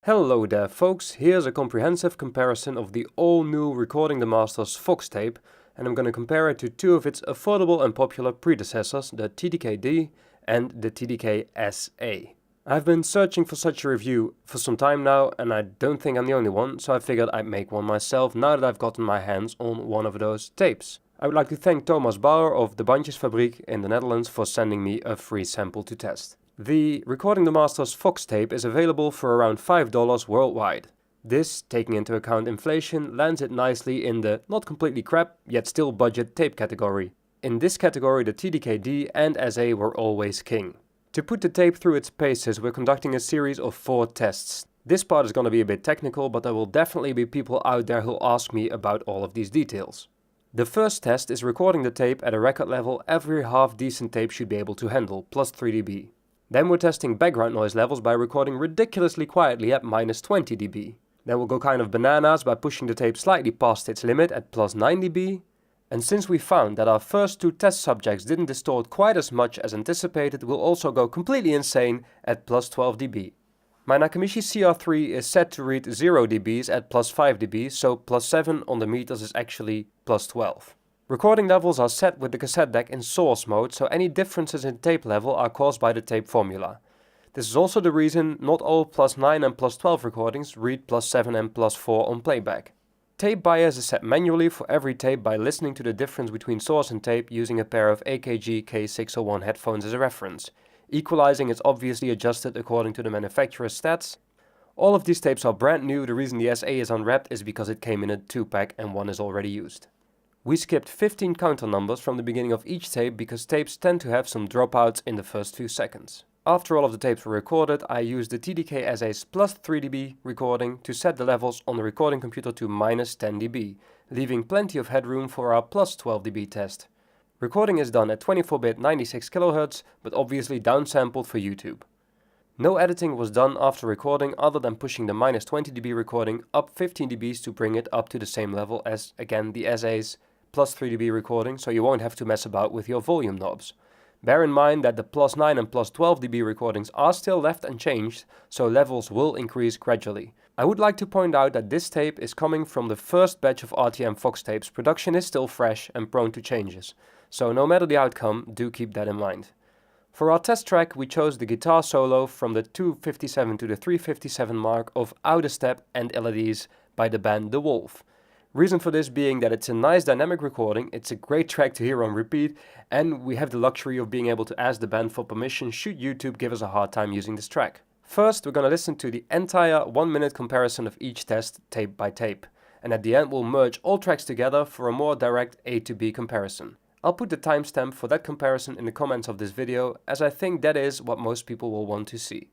Hello there folks, here's a comprehensive comparison of the all-new Recording the Masters Fox tape, and I'm going to compare it to two of its affordable and popular predecessors, the TDK D and the TDK SA. I've been searching for such a review for some time now, and I don't think I'm the only one, so I figured I'd make one myself now that I've gotten my hands on one of those tapes. I would like to thank Thomas Bauer of the Bandjesfabriek in the Netherlands for sending me a free sample to test. The Recording the Masters Fox tape is available for around $5 worldwide. This, taking into account inflation, lands it nicely in the not completely crap, yet still budget tape category. In this category the TDK D and SA were always king. To put the tape through its paces, we're conducting a series of 4 tests. This part is going to be a bit technical, but there will definitely be people out there who'll ask me about all of these details. The first test is recording the tape at a record level every half decent tape should be able to handle, plus 3 dB. Then we're testing background noise levels by recording ridiculously quietly at minus 20 dB. Then we'll go kind of bananas by pushing the tape slightly past its limit at plus 9 dB. And since we found that our first 2 test subjects didn't distort quite as much as anticipated, we'll also go completely insane at plus 12 dB. My Nakamichi CR3 is set to read 0 dBs at plus 5 dB, so plus 7 on the meters is actually plus 12. Recording levels are set with the cassette deck in source mode, so any differences in tape level are caused by the tape formula. This is also the reason not all plus 9 and plus 12 recordings read plus 7 and plus 4 on playback. Tape bias is set manually for every tape by listening to the difference between source and tape using a pair of AKG K601 headphones as a reference. Equalizing is obviously adjusted according to the manufacturer's stats. All of these tapes are brand new. The reason the SA is unwrapped is because it came in a 2-pack and one is already used. We skipped 15 counter numbers from the beginning of each tape because tapes tend to have some dropouts in the first few seconds. After all of the tapes were recorded, I used the TDK SA's plus 3 dB recording to set the levels on the recording computer to minus 10 dB, leaving plenty of headroom for our plus 12 dB test. Recording is done at 24-bit 96 kHz, but obviously downsampled for YouTube. No editing was done after recording other than pushing the minus 20 dB recording up 15 dBs to bring it up to the same level as, again, the SA's plus 3 dB recording, so you won't have to mess about with your volume knobs. Bear in mind that the plus 9 and plus 12 dB recordings are still left unchanged, so levels will increase gradually. I would like to point out that this tape is coming from the first batch of RTM FOX tapes. Production is still fresh and prone to changes, so no matter the outcome, do keep that in mind. For our test track, we chose the guitar solo from the 257 to the 357 mark of Out of Step and LEDs by the band The Wolf. Reason for this being that it's a nice dynamic recording, it's a great track to hear on repeat, and we have the luxury of being able to ask the band for permission should YouTube give us a hard time using this track. First, we're going to listen to the entire 1-minute comparison of each test tape by tape, and at the end we'll merge all tracks together for a more direct A to B comparison. I'll put the timestamp for that comparison in the comments of this video, as I think that is what most people will want to see.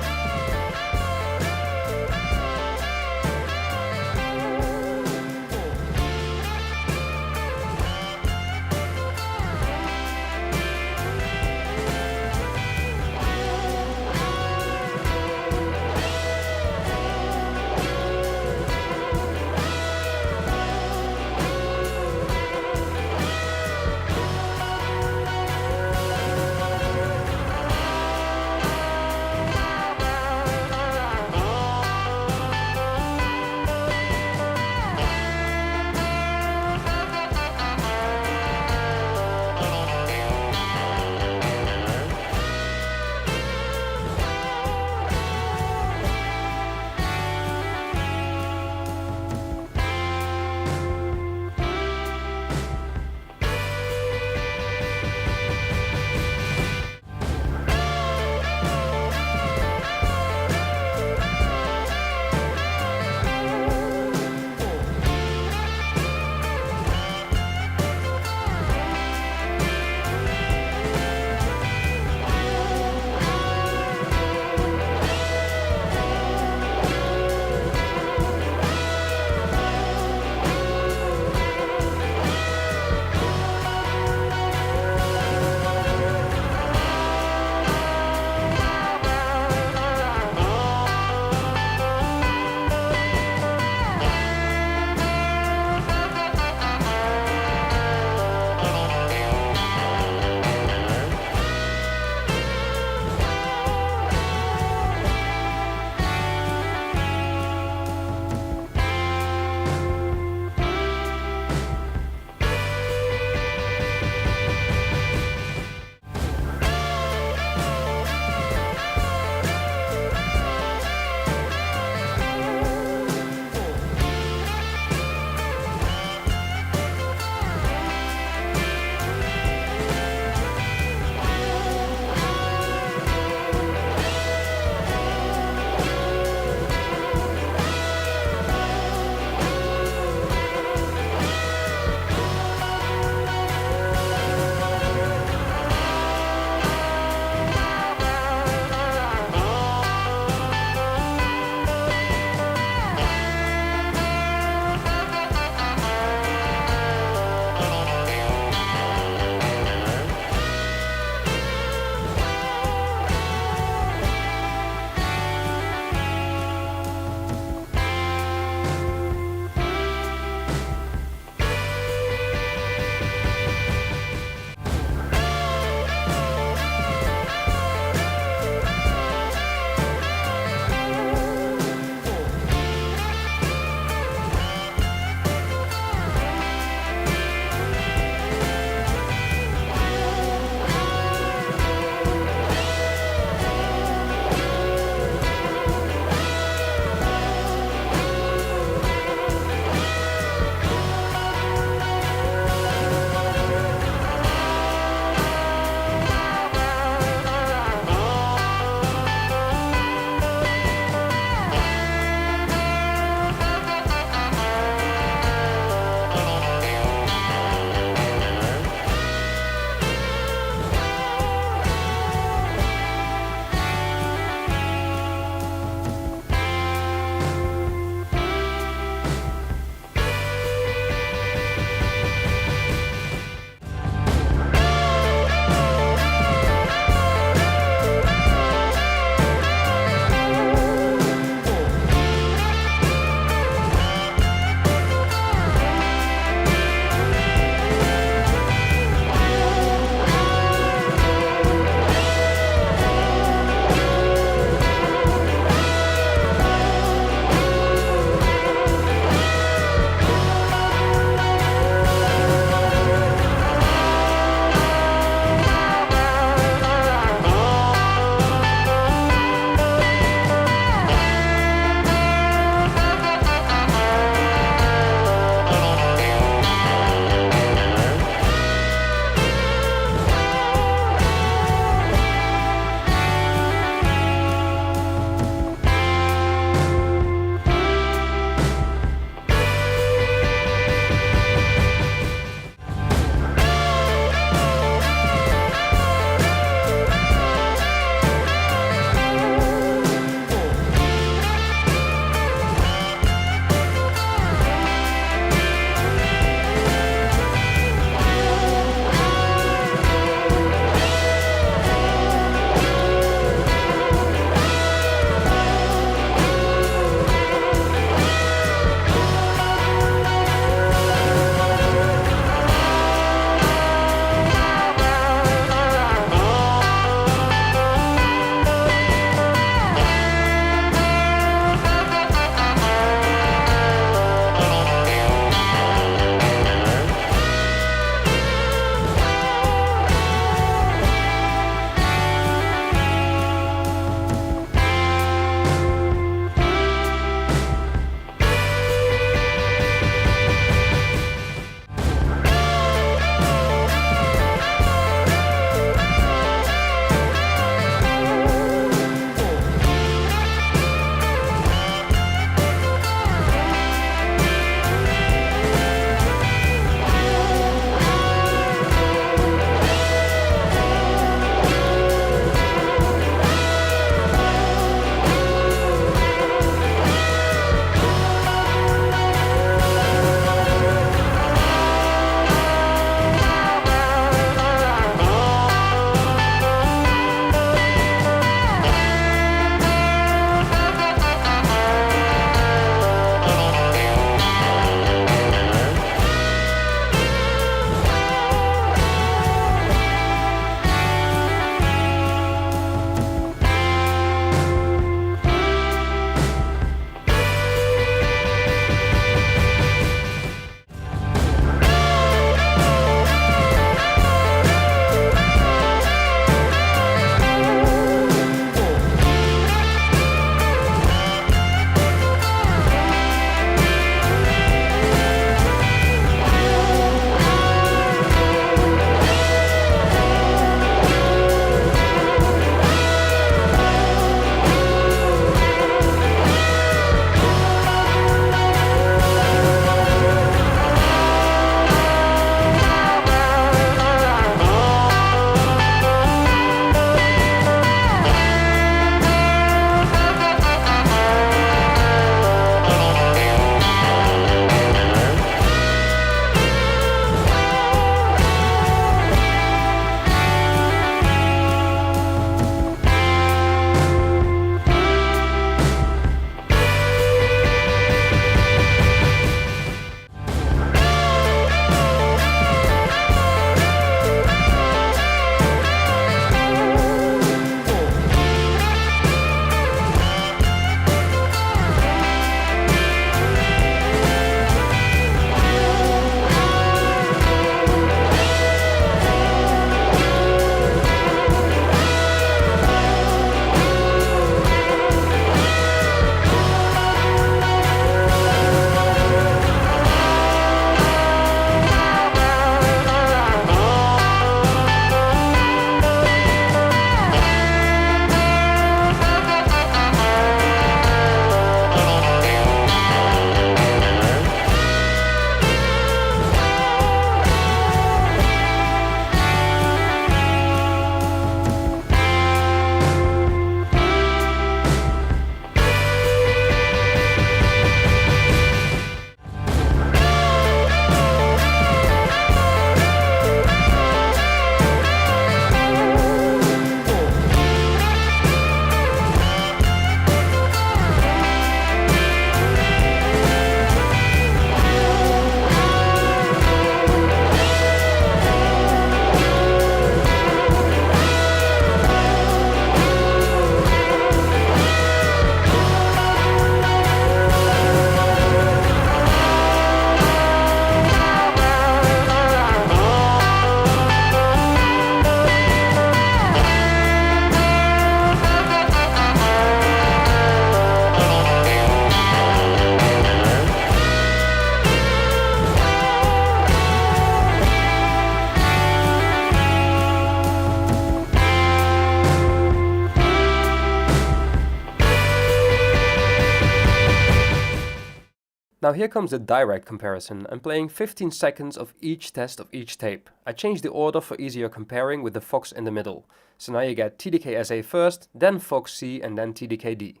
Now here comes the direct comparison. I'm playing 15 seconds of each test of each tape. I changed the order for easier comparing with the Fox in the middle. So now you get TDK SA first, then Fox C and then TDK D.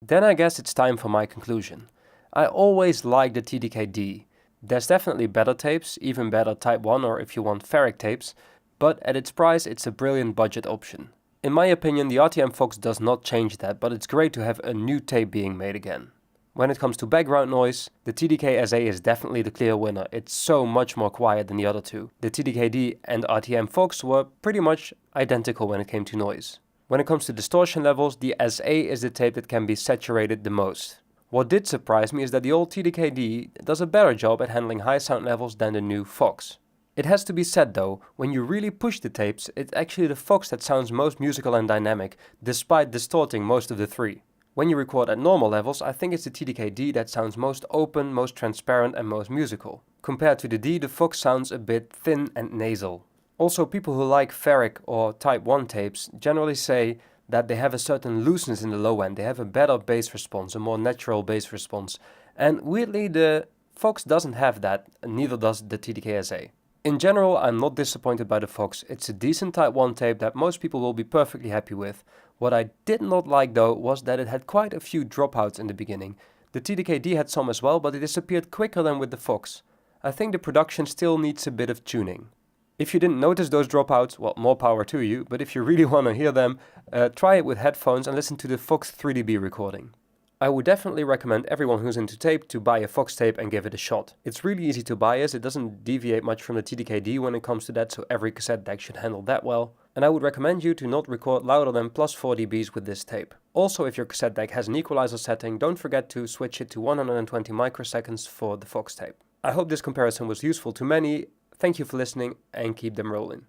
Then I guess it's time for my conclusion. I always liked the TDK D. There's definitely better tapes, even better Type 1 or if you want ferric tapes, but at its price it's a brilliant budget option. In my opinion, the RTM FOX does not change that, but it's great to have a new tape being made again. When it comes to background noise, the TDK SA is definitely the clear winner. It's so much more quiet than the other two. The TDK D and RTM FOX were pretty much identical when it came to noise. When it comes to distortion levels, the SA is the tape that can be saturated the most. What did surprise me is that the old TDK D does a better job at handling high sound levels than the new FOX. It has to be said though, when you really push the tapes, it's actually the FOX that sounds most musical and dynamic, despite distorting most of the three. When you record at normal levels, I think it's the TDK D that sounds most open, most transparent and most musical. Compared to the D, the FOX sounds a bit thin and nasal. Also, people who like ferric or Type 1 tapes generally say that they have a certain looseness in the low end. They have a better bass response, a more natural bass response. And weirdly, the FOX doesn't have that, and neither does the TDK SA. In general, I'm not disappointed by the FOX. It's a decent Type 1 tape that most people will be perfectly happy with. What I did not like though was that it had quite a few dropouts in the beginning. The TDK D had some as well, but it disappeared quicker than with the FOX. I think the production still needs a bit of tuning. If you didn't notice those dropouts, well, more power to you, but if you really want to hear them, try it with headphones and listen to the FOX 3dB recording. I would definitely recommend everyone who's into tape to buy a FOX tape and give it a shot. It's really easy to buy as it doesn't deviate much from the TDK D when it comes to that, so every cassette deck should handle that well. and I would recommend you to not record louder than plus 4 dBs with this tape. Also, if your cassette deck has an equalizer setting, don't forget to switch it to 120 microseconds for the Fox tape. I hope this comparison was useful to many. Thank you for listening and keep them rolling.